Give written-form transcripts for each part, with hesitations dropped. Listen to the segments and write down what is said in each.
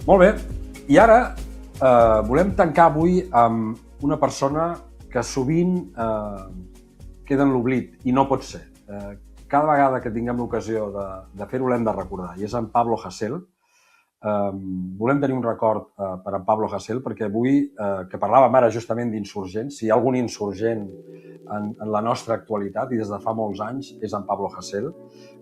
Molt bé, i ara volem tancar avui amb una persona que sovint queda en l'oblit i no pot ser. Cada vegada que tinguem l'ocasió de fer-ho l'hem de recordar, i és en Pablo Hasél. Volem tenir un record per en Pablo Hasél perquè avui, que parlàvem ara justament d'insurgents, si hi ha algun insurgent en la nostra actualitat i des de fa molts anys és en Pablo Hasél,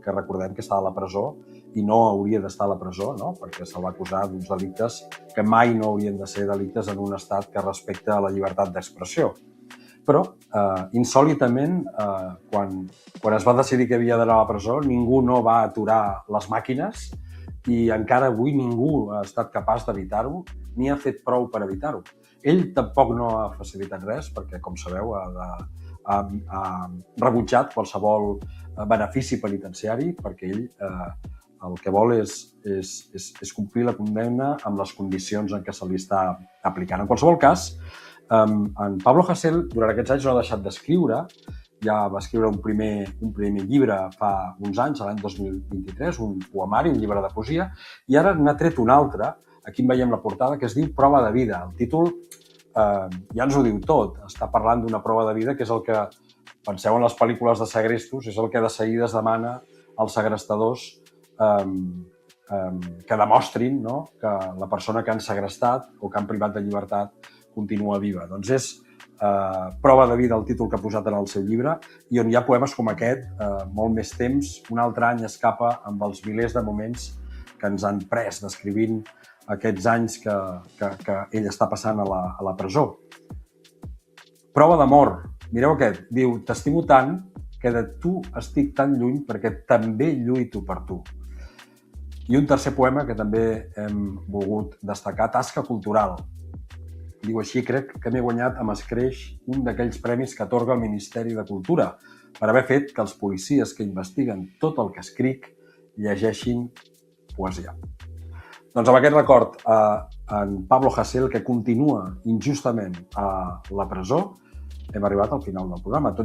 que recordem que està a la presó i no hauria d'estar a la presó, no? Perquè se'l va acusar d'uns delictes que mai no haurien de ser delictes en un estat que respecta la llibertat d'expressió. Però, insòlitament, quan es va decidir que havia d'anar a la presó, ningú no va aturar les màquines i encara avui ningú ha estat capaç d'evitar-ho ni ha fet prou per evitar-ho. Ell tampoc no ha facilitat res perquè, com sabeu, ha rebutjat qualsevol benefici penitenciari perquè ell el que vol és complir la condemna amb les condicions en què se li està aplicant. En qualsevol cas, en Pablo Hasél durant aquests anys no ha deixat d'escriure. Ja va escriure un primer llibre fa uns anys, l'any 2023, un poemari, un llibre de poesia, i ara n'ha tret un altre, aquí en veiem la portada, que es diu Prova de vida. El títol ja ens ho diu tot, està parlant d'una prova de vida que és el que, penseu en les pel·lícules de segrestos, és el que de seguida es demana als segrestadors que demostrin, no?, que la persona que han segrestat o que han privat de llibertat continua viva. Doncs és Prova de vida, el títol que ha posat en el seu llibre, i on hi ha poemes com aquest, molt més temps, un altre any escapa amb els milers de moments que ens han pres descrivint aquests anys que ell està passant a la presó. Prova d'amor, mireu aquest, diu: t'estimo tant que de tu estic tan lluny perquè també lluito per tu. I un tercer poema que també hem volgut destacar, Tasca cultural. Diu així: crec que m'he guanyat amb escreix un d'aquells premis que atorga el Ministeri de Cultura per haver fet que els policies que investiguen tot el que escric llegeixin poesia. Doncs amb aquest record en Pablo Hasél, que continua injustament a la presó, hem arribat al final del programa.